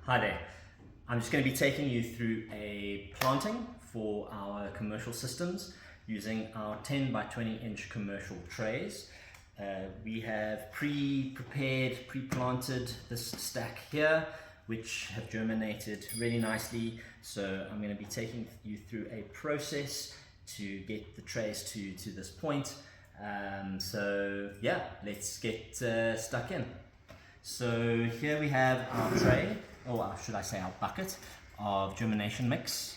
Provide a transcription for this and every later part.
Hi there. I'm just going to be taking you through a planting for our commercial systems using our 10 by 20 inch commercial trays. We have pre-prepared, pre-planted this stack here, which have germinated really nicely. So I'm going to be taking you through a process to get the trays to this point. So yeah, let's get stuck in. So here we have our tray, or should I say our bucket of germination mix,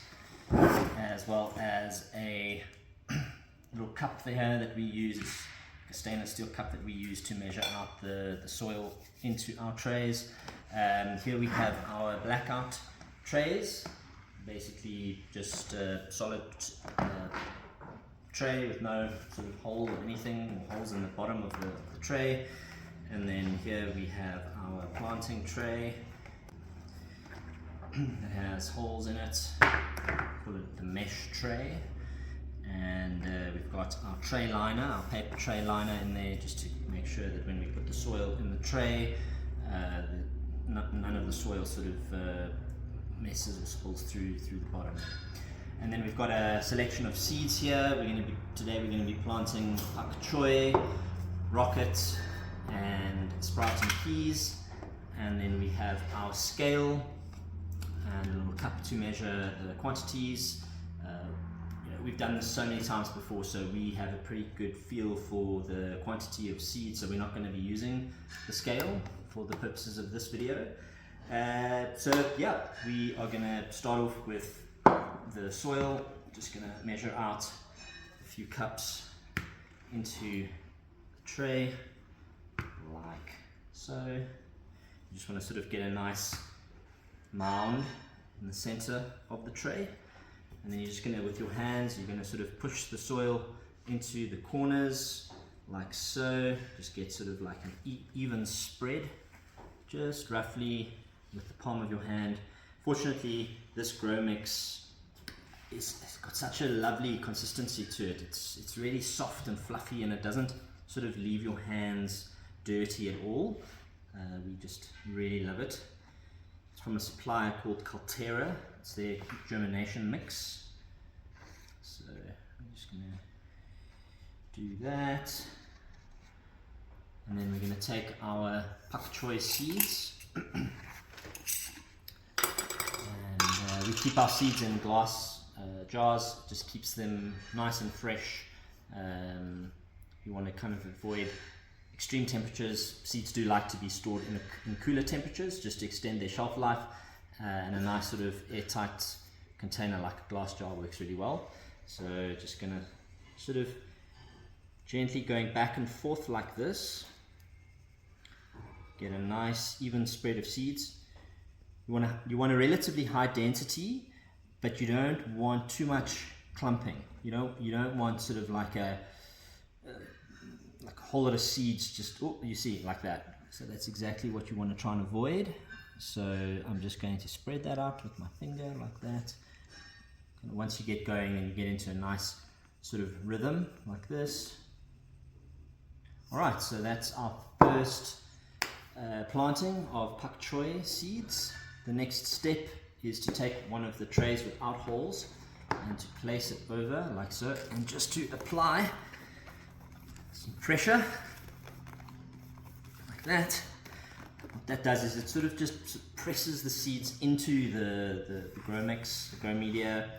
as well as a little cup there that we use, a stainless steel cup that we use to measure out the soil into our trays. Here we have our blackout trays, basically just a solid tray with no sort of hole or anything, or holes in the bottom of the tray. And then here we have our planting tray that has holes in it, call it the mesh tray. And we've got our tray liner, our paper tray liner in there, just to make sure that when we put the soil in the tray, none of the soil sort of messes or spills through the bottom. And then we've got a selection of seeds here. Today we're going to be planting pak choy, rocket, and sprouting peas. And then we have our scale and a little cup to measure the quantities. We've done this so many times before, so we have a pretty good feel for the quantity of seeds, so we're not going to be using the scale for the purposes of this video. So yeah, we are going to start off with the soil. Just going to measure out a few cups into the tray, like so. You just want to sort of get a nice mound in the center of the tray, and then you're just going to, with your hands, you're going to sort of push the soil into the corners like so. Just get sort of like an even spread, just roughly with the palm of your hand. Fortunately, this grow mix it's got such a lovely consistency to it. It's really soft and fluffy, and it doesn't sort of leave your hands dirty at all. We just really love it. It's from a supplier called Caltera. It's their germination mix. So I'm just going to do that. And then we're going to take our pak choy seeds. And we keep our seeds in glass jars. It just keeps them nice and fresh. You want to kind of avoid extreme temperatures. Seeds do like to be stored in cooler temperatures just to extend their shelf life, and a nice sort of airtight container like a glass jar works really well. So just gonna sort of gently going back and forth like this, get a nice even spread of seeds. You want a relatively high density, but you don't want too much clumping. You don't want sort of like a whole lot of seeds just, oh, you see, like that. So that's exactly what you want to try and avoid. So I'm just going to spread that out with my finger like that. And once you get going and you get into a nice sort of rhythm like this. All right, so that's our first planting of pak choy seeds. The next step is to take one of the trays without holes and to place it over like so, and just to apply some pressure like that. What that does is it sort of just presses the seeds into the grow mix, the grow media,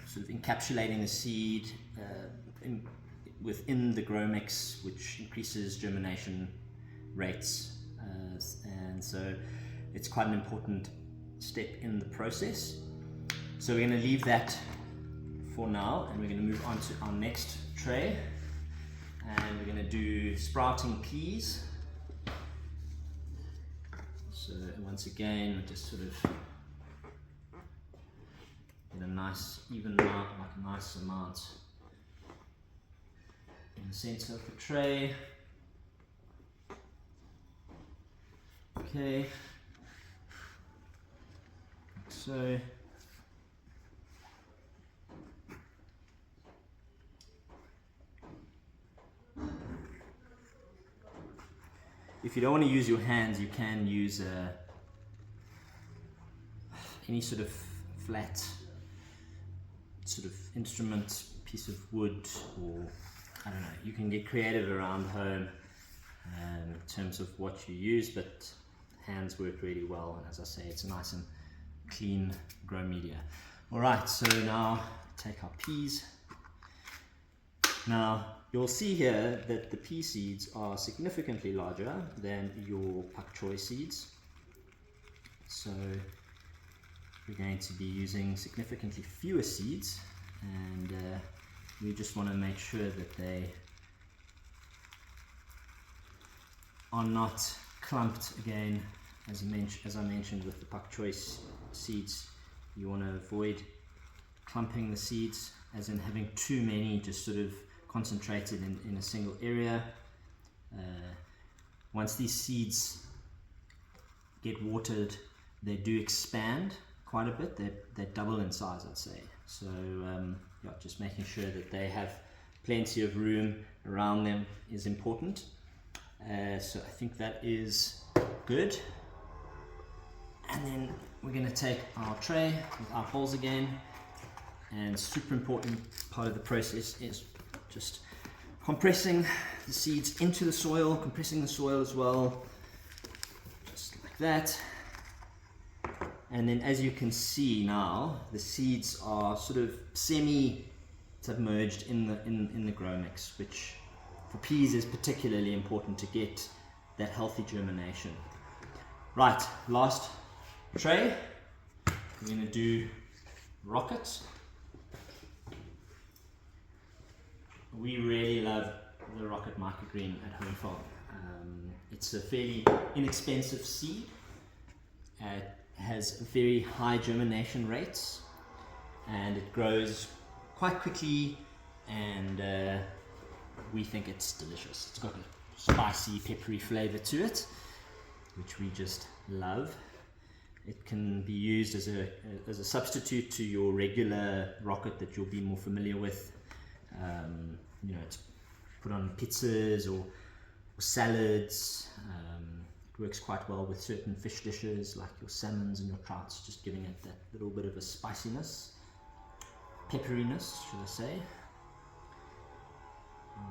sort of encapsulating the seed within the grow mix, which increases germination rates, and so it's quite an important step in the process. So we're going to leave that for now, and we're going to move on to our next tray. And we're going to do sprouting peas. So once again, just sort of get a nice even amount, like a nice amount in the center of the tray. Okay, like so. If you don't want to use your hands, you can use any sort of flat sort of instrument, piece of wood, or I don't know, you can get creative around home in terms of what you use, but hands work really well, and as I say, it's a nice and clean grow media. Alright, so now take our peas. Now you'll see here that the pea seeds are significantly larger than your pak choi seeds, so we're going to be using significantly fewer seeds, and we just want to make sure that they are not clumped again. As I mentioned with the pak choi seeds, you want to avoid clumping the seeds, as in having too many just sort of concentrated in a single area. Once these seeds get watered, they do expand quite a bit. They double in size, I'd say. So yeah, just making sure that they have plenty of room around them is important. So I think that is good. And then we're going to take our tray with our holes again, and super important part of the process is just compressing the seeds into the soil, compressing the soil as well, just like that. And then as you can see now, the seeds are sort of semi-submerged in the grow mix, which for peas is particularly important to get that healthy germination. Right, last tray, we're going to do rockets. We really love the rocket microgreen at Homefarm. It's a fairly inexpensive seed. It has very high germination rates, and it grows quite quickly, and we think it's delicious. It's got a spicy, peppery flavor to it, which we just love. It can be used as a substitute to your regular rocket that you'll be more familiar with. You know, it's put on pizzas or salads. It works quite well with certain fish dishes like your salmons and your trouts, just giving it that little bit of a spiciness, pepperiness, should I say.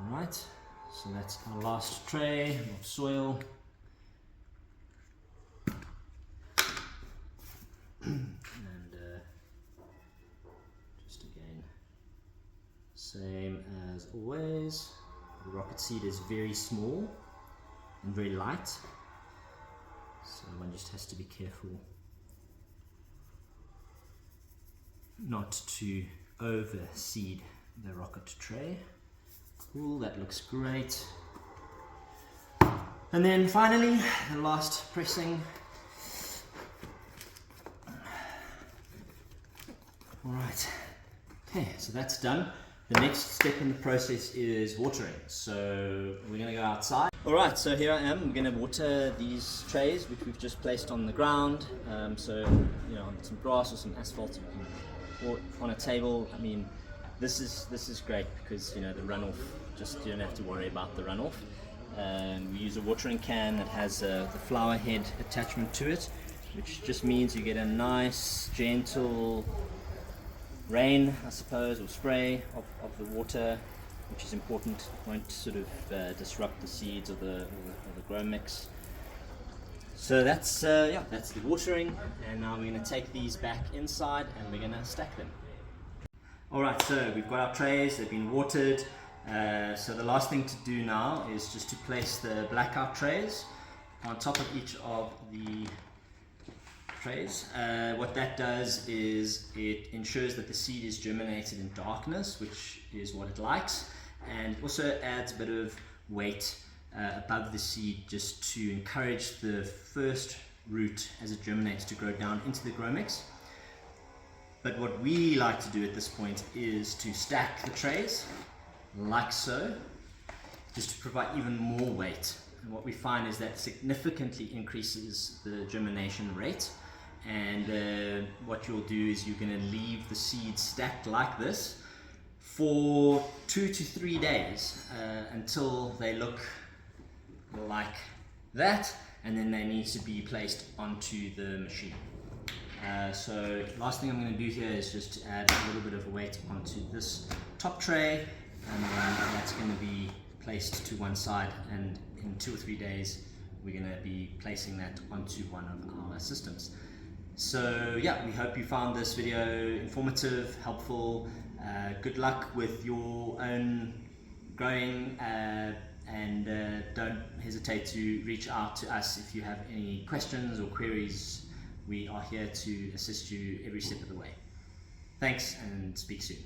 Alright, so that's our last tray of soil. And just again, same as always, the rocket seed is very small and very light, so one just has to be careful not to overseed the rocket tray. Cool, that looks great. And then finally, the last pressing. Alright, okay, so that's done. The next step in the process is watering. So we're going to go outside. Alright, so here I am. I'm going to water these trays, which we've just placed on the ground. So, you know, on some grass or some asphalt or on a table. I mean, this is great because, you know, the runoff, just you don't have to worry about the runoff. We use a watering can that has the flower head attachment to it, which just means you get a nice, gentle rain, I suppose, or spray of the water, which is important. It won't sort of disrupt the seeds or the grow mix. So that's that's the watering, and now we're going to take these back inside and we're going to stack them. Alright, so we've got our trays, they've been watered. So the last thing to do now is just to place the blackout trays on top of each of the trays. What that does is it ensures that the seed is germinated in darkness, which is what it likes, and also adds a bit of weight above the seed just to encourage the first root as it germinates to grow down into the grow mix. But what we like to do at this point is to stack the trays like so, just to provide even more weight. And what we find is that significantly increases the germination rate. And what you'll do is you're going to leave the seeds stacked like this for 2 to 3 days until they look like that, and then they need to be placed onto the machine. So last thing I'm going to do here is just to add a little bit of weight onto this top tray, and then that's going to be placed to one side, and in 2 or 3 days we're going to be placing that onto one of our systems. So yeah, we hope you found this video informative, helpful. Good luck with your own growing, and don't hesitate to reach out to us if you have any questions or queries. We are here to assist you every step of the way. Thanks, and speak soon.